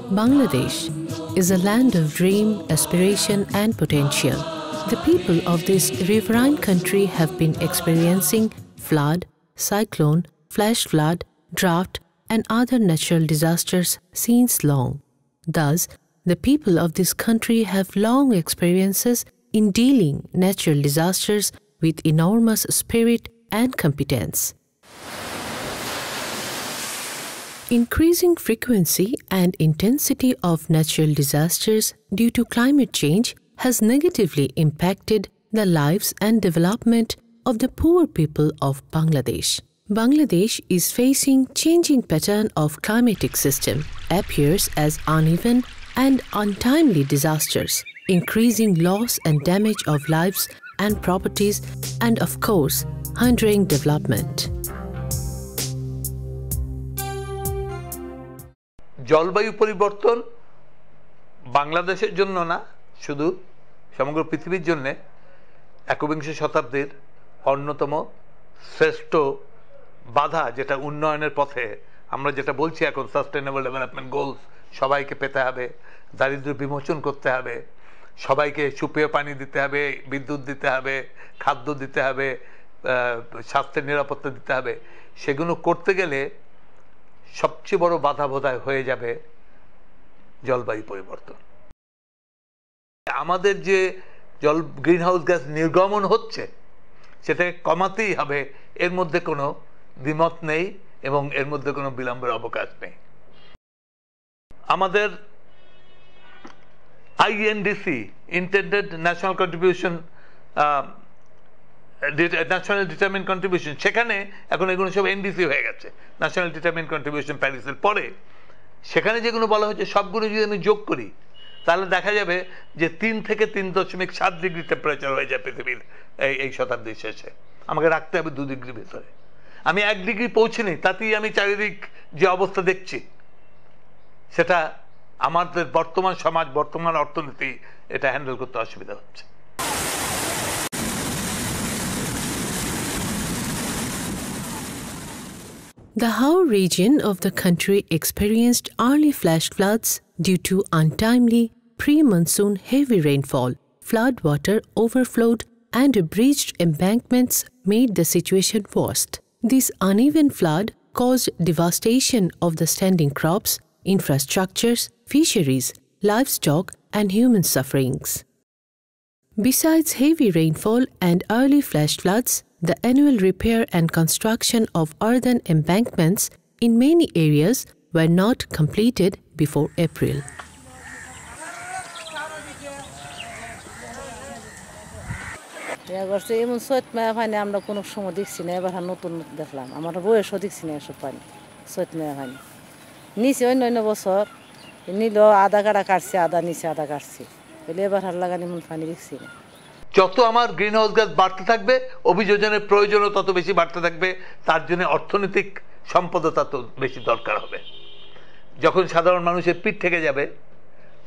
Bangladesh is a land of dream, aspiration and potential. The people of this riverine country have been experiencing flood, cyclone, flash flood, drought and other natural disasters since long. Thus, the people of this country have long experiences in dealing natural disasters with enormous spirit and competence. Increasing frequency and intensity of natural disasters due to climate change has negatively impacted the lives and development of the poor people of Bangladesh. Bangladesh is facing changing pattern of climatic system, appears as uneven and untimely disasters, increasing loss and damage of lives and properties, and of course, hindering development. জলবায়ু পরিবর্তন বাংলাদেশের জন্য না, শুধু সমগ্র পৃথিবীর জন্য একবিংশ শতাব্দীর অন্যতম শ্রেষ্ঠ বাধা, যেটা উন্নয়নের পথে আমরা যেটা বলছি এখন সাস্টেইনেবল ডেভেলপমেন্ট গোলস, সবাইকে পেতে হবে, দারিদ্র্য বিমোচন করতে হবে, সবাইকে সুপেয় পানি দিতে হবে, বিদ্যুৎ দিতে হবে, খাদ্য দিতে হবে, স্বাস্থ্যের নিরাপত্তা দিতে হবে। সেগুলো করতে গেলে সবচেয়ে বড় বাধা বোধহয় হয়ে যাবে জলবায়ু পরিবর্তন। আমাদের যে গ্রিনহাউস গ্যাস নির্গমন হচ্ছে সেটাকে কমাতেই হবে, এর মধ্যে কোনো দ্বিমত নেই এবং এর মধ্যে কোনো বিলম্বের অবকাশ নেই। আমাদের INDC intended national contribution, national determine contribution, সেখানে এখন এগুলো সব এনডিসি হয়ে গেছে, ন্যাশনাল ডিটারমিন কন্ট্রিবিউশন প্যারিসের পরে। সেখানে যেগুলো বলা হচ্ছে সবগুলো যদি আমি যোগ করি তাহলে দেখা যাবে যে 3 থেকে 3.7 ডিগ্রি টেম্পারেচার হয়ে যায় পৃথিবীর এই শতাব্দীর শেষে। আমাকে রাখতে হবে 2 ডিগ্রি ভিতরে। আমি 1 ডিগ্রি পৌঁছিনি, তাতেই আমি চারিদিক যে অবস্থা দেখছি সেটা আমাদের বর্তমান সমাজ, বর্তমান অর্থনীতি এটা হ্যান্ডেল করতে অসুবিধা হচ্ছে। The How region of the country experienced early flash floods due to untimely pre-monsoon heavy rainfall. Flood water overflowed and breached embankments made the situation worse. This uneven flood caused devastation of the standing crops, infrastructures, fisheries, livestock and human sufferings. Besides heavy rainfall and early flash floods, the annual repair and construction of earthen embankments in many areas were not completed before April. এবার এমন চৈত মেয়া পানি আমরা কোনো সময় দেখছি না, এবার নতুন দেখলাম, আমার বয়সও দেখছি না এসব পানি, চৈত মেয়া পানি নিচে অন্য বছর নিল আধা কাটা কাটছে, আধা নিচে আধা কাটছে, বলে এবার হার লাগানি এমন পানি দেখছি না। যত আমার গ্রিনহাউস গ্যাস বাড়তে থাকবে, অভিযোজনের প্রয়োজনও তত বেশি বাড়তে থাকবে, তার জন্য অর্থনৈতিক সম্পদও তত বেশি দরকার হবে। যখন সাধারণ মানুষের পিঠ থেকে যাবে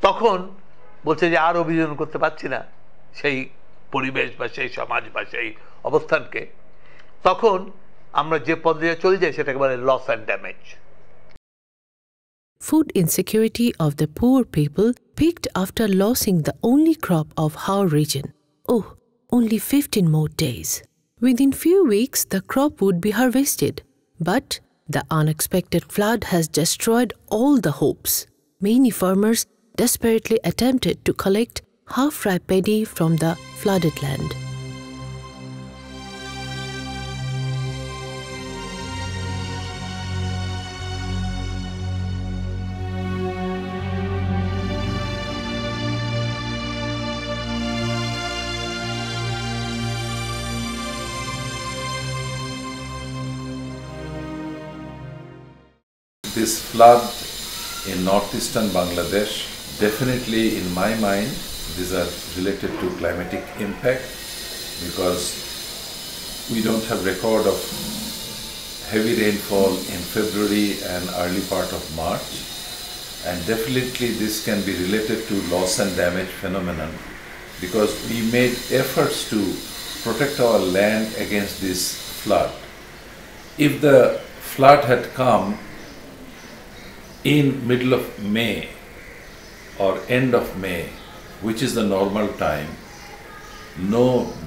তখন বলছে যে আর অভিযোজন করতে পারছি না সেই পরিবেশ বা সেই সমাজ বা সেই অবস্থানকে, তখন আমরা যে পর্যায়ে চলে যাই সেটাকে বলে loss and damage. Food insecurity of the poor people peaked after losing the only crop of How region. Oh, only 15 more days. Within few weeks, the crop would be harvested. But the unexpected flood has destroyed all the hopes. Many farmers desperately attempted to collect half-ripe paddy from the flooded land. This flood in northeastern Bangladesh, definitely in my mind, these are related to climatic impact, because we don't have record of heavy rainfall in February and early part of March, and definitely this can be related to loss and damage phenomenon, because we made efforts to protect our land against this flood. If the flood had come in middle of May, or end of May, which is the normal time, no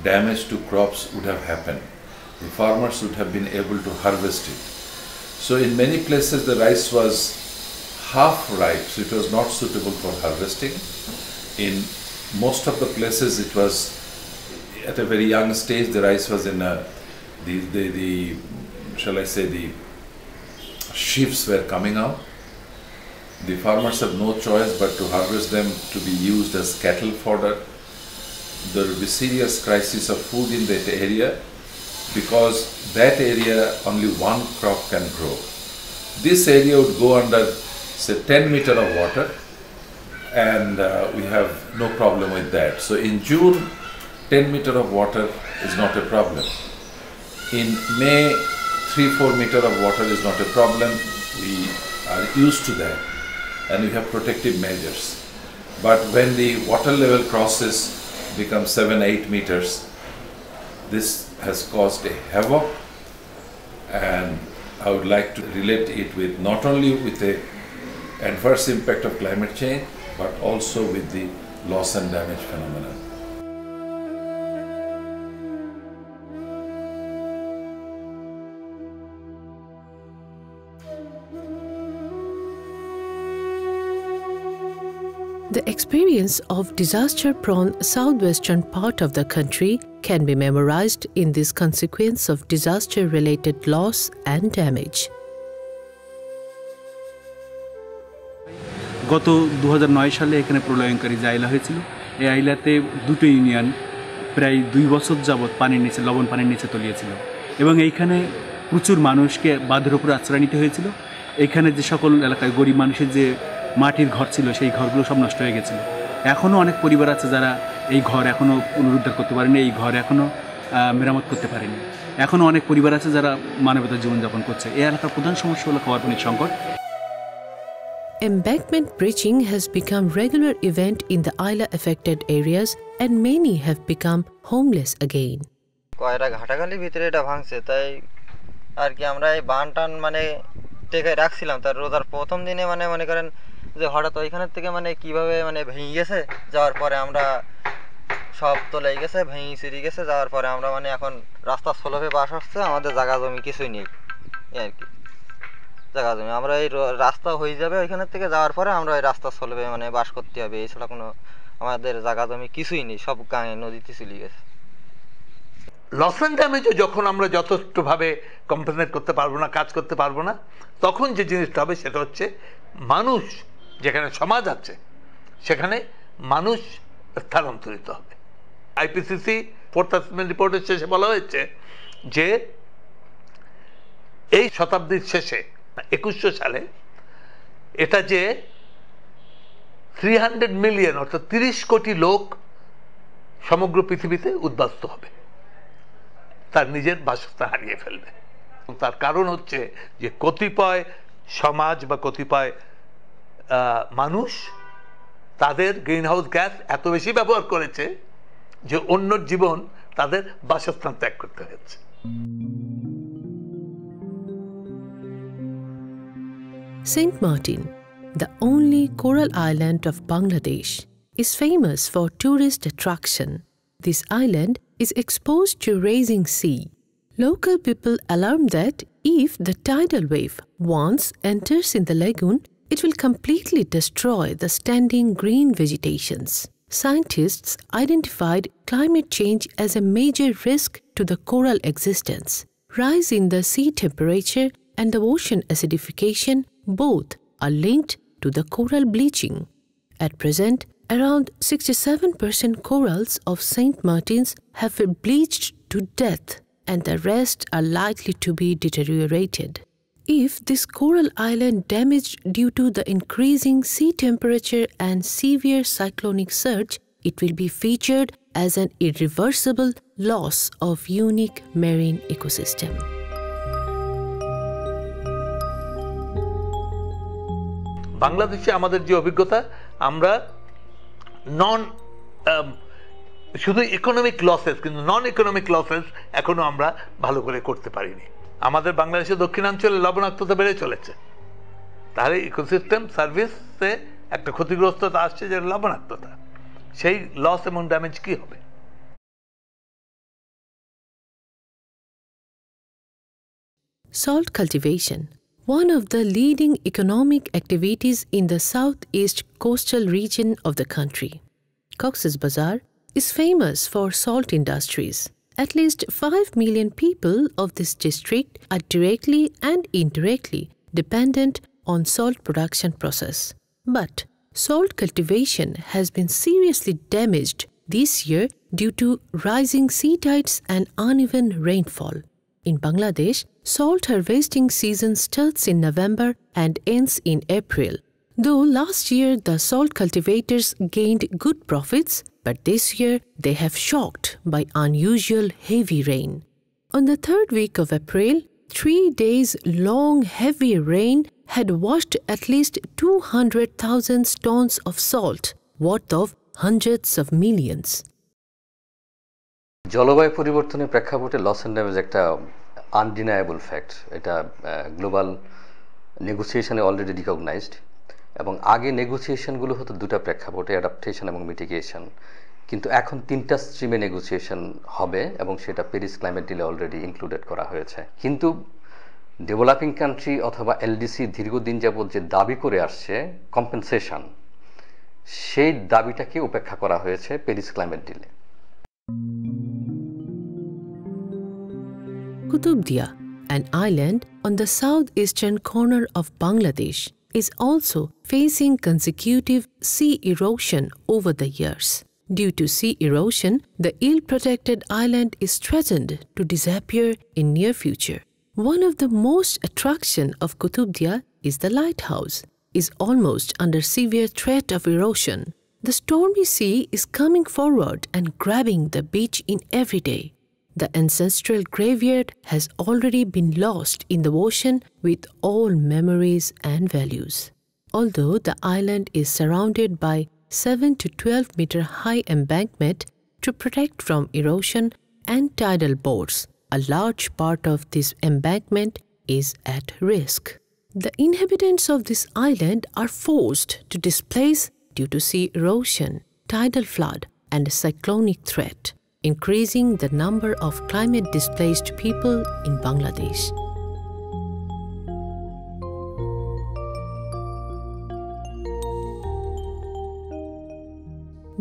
damage to crops would have happened. The farmers would have been able to harvest it. So in many places the rice was half ripe, so it was not suitable for harvesting. In most of the places it was at a very young stage. The rice was in the sheaves were coming out. The farmers have no choice but to harvest them to be used as cattle fodder. There will be serious crisis of food in that area because that area only one crop can grow. This area would go under say 10 meters of water, and we have no problem with that. So in June, 10 meters of water is not a problem. In May, 3-4 meters of water is not a problem. We are used to that and we have protective measures. But when the water level crosses, becomes 7-8 meters, this has caused a havoc, and I would like to relate it with not only with the adverse impact of climate change, but also with the loss and damage phenomenon. The experience of disaster-prone southwestern part of the country can be memorized in this consequence of disaster-related loss and damage. গত 2009 সালে এখানে প্রলয়ঙ্কারী যে আইলা হয়েছিল, এই আইলাতে দুটো union প্রায় 2 বছর যাবৎ পানির নিচে, লবণ পানির নিচে তলিয়েছিল এবং এইখানে প্রচুর মানুষকে বাঁধের উপর আশ্রয় নিতে হয়েছিল। এখানে যে সকল এলাকায় গরিব মানুষের যে মাটির ঘর ছিল, সেই ঘরগুলো সব নষ্ট হয়ে গেছিল। এখনও অনেক পরিবার আছে যারা এই ঘর এখনও পুনরুদ্ধার করতে পারেনি, এই ঘর এখনও মেরামত করতে পারেনি। এখনও অনেক পরিবার আছে যারা মানবতার জীবনযাপন করছে। এই এলাকার প্রধান সমস্যা হলো খাবার পানির সংকট। Embankment breaching has become regular event in the Aila affected areas and many have become homeless again. কয়রা ঘাটাঘালির ভিতরে এটা ভাঙছে, তাই আর কি আমরা এই বানটান মানে টেকে রাখছিলাম। তার রোজার প্রথম দিনে মানে মনে করেন যে হঠাৎ ওইখানের থেকে মানে কিভাবে মানে ভেঙে গেছে, যাওয়ার পরে আমরা সব তলে গেছে, ভেঙে চিরি গেছে। যাওয়ার পরে আমরা মানে এখন রাস্তা সোলভে বাস আসছে, আমাদের জায়গা জমি কিছুই নেই আর কি। জায়গা জমি আমরা এই রাস্তা হয়ে যাবে ওইখানের থেকে যাওয়ার পরে আমরা এই রাস্তা সোলভে মানে বাস করতে হবে, এছাড়া কোনো আমাদের জায়গা জমি কিছুই নেই, সব গাঁয়ে নদীতে চলে গেছে। লস অ্যান্ড ড্যামেজও যখন আমরা যথেষ্টভাবে কম্পেনসেট করতে পারবো না, কাজ করতে পারবো না, তখন যে জিনিসটা হবে সেটা হচ্ছে মানুষ, যেখানে সমাজ আছে সেখানে মানুষ স্থানান্তরিত হবে। আইপিসিসি ফোর্থ অ্যাসেসমেন্ট রিপোর্টের শেষে বলা হয়েছে যে এই শতাব্দীর শেষে 2100 সালে এটা যে 300 মিলিয়ন অর্থাৎ 30 কোটি লোক সমগ্র পৃথিবীতে উদ্বাস্ত হবে, তার নিজের বাসস্থান হারিয়ে ফেলবে। তার কারণ হচ্ছে যে কতিপয় সমাজ বা কতিপয় মানুষ তাদের গ্রিনহাউস গ্যাস এত বেশি ব্যবহার করেছে যে অন্য জীবন তাদের বাসস্থান ত্যাগ করতে হয়েছে। Saint Martin, the only coral island of Bangladesh, is famous for tourist attraction. This island is exposed to rising sea. Local people alarm that if the tidal wave once enters in the lagoon, it will completely destroy the standing green vegetations. Scientists identified climate change as a major risk to the coral existence. Rise in the sea temperature and the ocean acidification both are linked to the coral bleaching. At present, around 67% corals of Saint Martin's have bleached to death, and the rest are likely to be deteriorated. If this coral island damaged due to the increasing sea temperature and severe cyclonic surge, it will be featured as an irreversible loss of unique marine ecosystem. বাংলাদেশে আমাদের যে অভিজ্ঞতা, আমরা শুধু economic losses কিন্তু non economic losses এখনো আমরা ভালো করে করতে পারিনি। আমাদের বাংলাদেশের দক্ষিণাঞ্চলে লবণাক্ততা বেড়ে চলেছে, তাহলে ইকোসিস্টেম সার্ভিসে একটা ক্ষতিগ্রস্ততা আসছে যে লবণাক্ততা, সেই লস এবং ড্যামেজ কি হবে? Salt cultivation, one of the leading economic activities in the southeast coastal region of the country. Cox's Bazar is famous for salt industries. At least 5 million people of this district are directly and indirectly dependent on salt production process. But salt cultivation has been seriously damaged this year due to rising sea tides and uneven rainfall. In Bangladesh, salt harvesting season starts in November and ends in April. Though last year the salt cultivators gained good profits, but this year they have shocked by unusual heavy rain. On the third week of April, 3 days long heavy rain had washed at least 200,000 tons of salt, worth of hundreds of millions. জলবায়ু পরিবর্তনের প্রেক্ষাপটে loss and damage একটা undeniable fact. এটা global নেগোসিয়েশনে already recognised, এবং আগে নেগোসিয়েশনগুলো হতো দুটা প্রেক্ষাপটে, অ্যাডাপ্টেশন এবং মিটিগেশন। কিন্তু এখন 3টা স্ট্রিমে নেগোসিয়েশন হবে এবং সেটা Paris climate delay already included করা হয়েছে। কিন্তু ডেভেলপিং কান্ট্রি অথবা এলডিসি দীর্ঘদিন যাবৎ যে দাবি করে আসছে কম্পেনসেশন, সেই দাবিটাকে উপেক্ষা করা হয়েছে Paris climate delay. Qutubdia, an island on the southeastern corner of Bangladesh, is also facing consecutive sea erosion over the years. Due to sea erosion, the ill-protected island is threatened to disappear in near future. One of the most attraction of Qutubdia is the lighthouse, is almost under severe threat of erosion. The stormy sea is coming forward and grabbing the beach in every day. The ancestral graveyard has already been lost in the ocean with all memories and values. Although the island is surrounded by 7 to 12 meter high embankment to protect from erosion and tidal bores, a large part of this embankment is at risk. The inhabitants of this island are forced to displace due to sea erosion, tidal flood, and cyclonic threat, increasing the number of climate-displaced people in Bangladesh.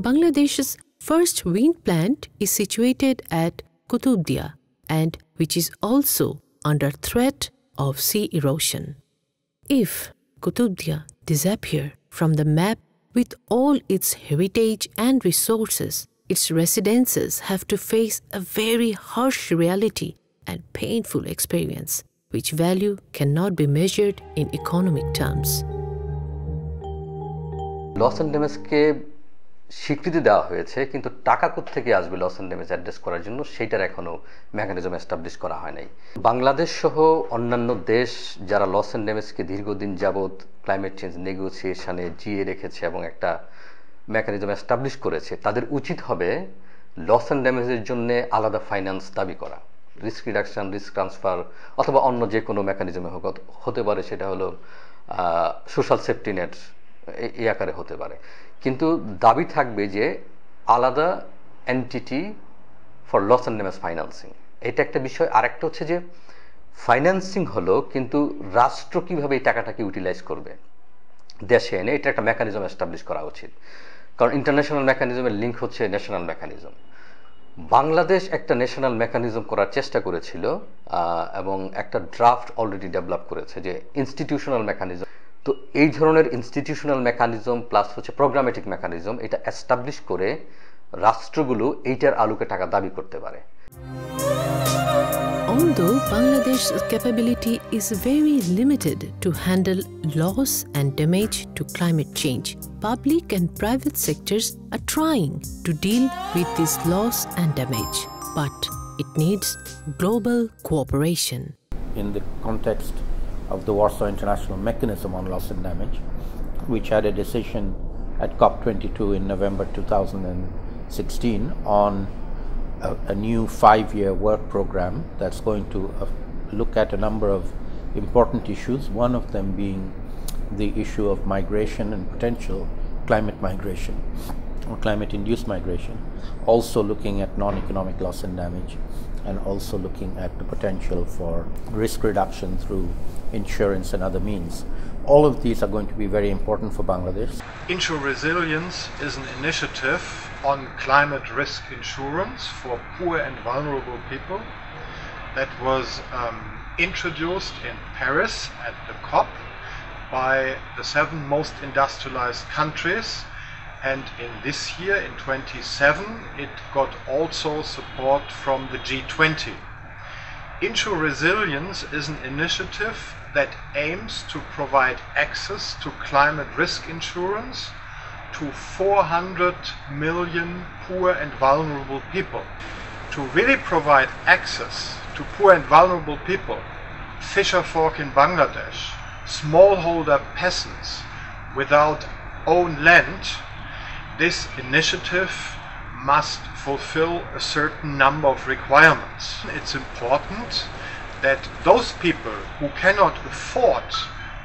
Bangladesh's first wind plant is situated at Qutubdia, and which is also under threat of sea erosion. If Qutubdia disappear from the map with all its heritage and resources, its residents have to face a very harsh reality and painful experience, which value cannot be measured in economic terms. Loss and ড্যামেজকে স্বীকৃতি দেওয়া হয়েছে, কিন্তু টাকা কোত্থেকে আসবে loss and damage address করার জন্য সেটার এখনও মেকানিজম এস্টাবলিশ করা হয় নাই। বাংলাদেশ সহ অন্যান্য দেশ যারা লস অ্যান্ড ড্যামেজকে দীর্ঘদিন যাবৎ ক্লাইমেট চেঞ্জ নেগোসিয়েশনে জিয়ে রেখেছে এবং একটা মেকানিজম এস্টাবলিশ করেছে, তাদের উচিত হবে লস অ্যান্ড ড্যামেজের জন্য আলাদা ফাইন্যান্স দাবি করা, রিস্ক রিডাকশন, রিস্ক ট্রান্সফার অথবা অন্য যে কোনো মেকানিজমে হতে পারে, সেটা হলো সোশ্যাল সেফটি নেট এই আকারে হতে পারে। কিন্তু দাবি থাকবে যে আলাদা entity for loss and damage financing, এটা একটা বিষয়। আর একটা হচ্ছে যে ফাইন্যান্সিং হলো, কিন্তু রাষ্ট্র কীভাবে এই টাকাটাকে ইউটিলাইজ করবে দেশে এনে, এটা একটা মেকানিজম এস্টাবলিশ করা উচিত। কারণ ইন্টারন্যাশনাল মেকানিজমের লিঙ্ক হচ্ছে ন্যাশনাল মেকানিজম। বাংলাদেশ একটা ন্যাশনাল মেকানিজম করার চেষ্টা করেছিল এবং একটা ড্রাফট অলরেডি ডেভেলপ করেছে যে ইনস্টিটিউশনাল মেকানিজম। তো এই ধরনের ইনস্টিটিউশনাল মেকানিজম প্লাস হচ্ছে প্রোগ্রামেটিক মেকানিজম, এটা এস্টাবলিশ করে রাষ্ট্রগুলো এইটার আলোকে টাকা দাবি করতে পারে। Although Bangladesh's capability is very limited to handle loss and damage to climate change, public and private sectors are trying to deal with this loss and damage, but it needs global cooperation. In the context of the Warsaw International Mechanism on Loss and Damage, which had a decision at COP22 in November 2016 on a new 5-year work program that's going to look at a number of important issues, one of them being the issue of migration and potential climate migration or climate-induced migration, also looking at non-economic loss and damage, and also looking at the potential for risk reduction through insurance and other means. All of these are going to be very important for Bangladesh. Insure Resilience is an initiative on climate risk insurance for poor and vulnerable people that was introduced in Paris at the COP by the 7 most industrialized countries, and in this year, in 27, it got also support from the G20. Insure Resilience is an initiative that aims to provide access to climate risk insurance to 400 million poor and vulnerable people. To really provide access to poor and vulnerable people, fisherfolk in Bangladesh, smallholder peasants without own land, this initiative must fulfill a certain number of requirements. It's important that those people who cannot afford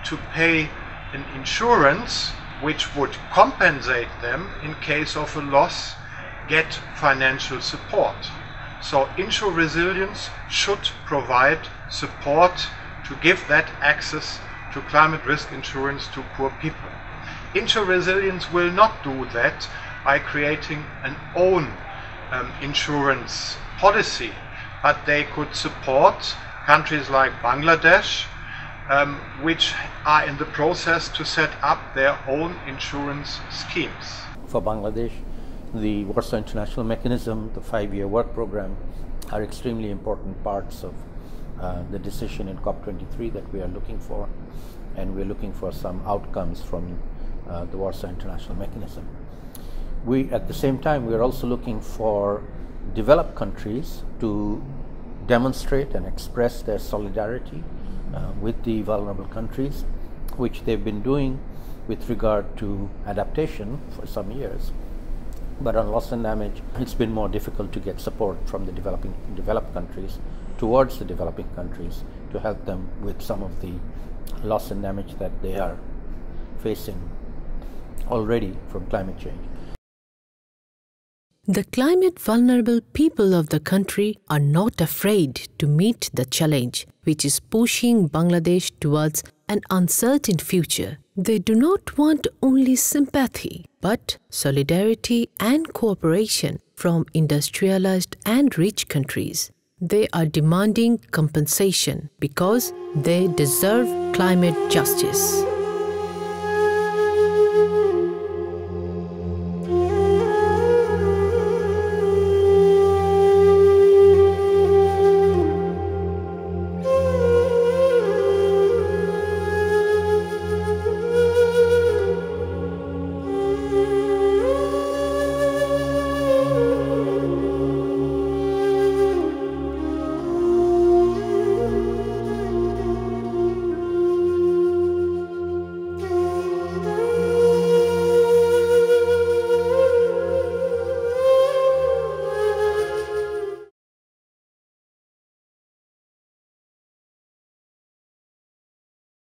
to pay an insurance which would compensate them in case of a loss get financial support. So Insure Resilience should provide support to give that access to climate risk insurance to poor people. Insure Resilience will not do that by creating an own insurance policy, but they could support countries like Bangladesh, which are in the process to set up their own insurance schemes. For Bangladesh, the Warsaw International Mechanism, the 5-year work program, are extremely important parts of the decision in COP23 that we are looking for, and we're looking for some outcomes from the Warsaw International Mechanism. At the same time, we're also looking for developed countries to demonstrate and express their solidarity with the vulnerable countries, which they've been doing with regard to adaptation for some years. But on loss and damage, it's been more difficult to get support from the developed countries towards the developing countries to help them with some of the loss and damage that they are facing already from climate change. The climate vulnerable people of the country are not afraid to meet the challenge, which is pushing Bangladesh towards an uncertain future. They do not want only sympathy, but solidarity and cooperation from industrialized and rich countries. They are demanding compensation because they deserve climate justice.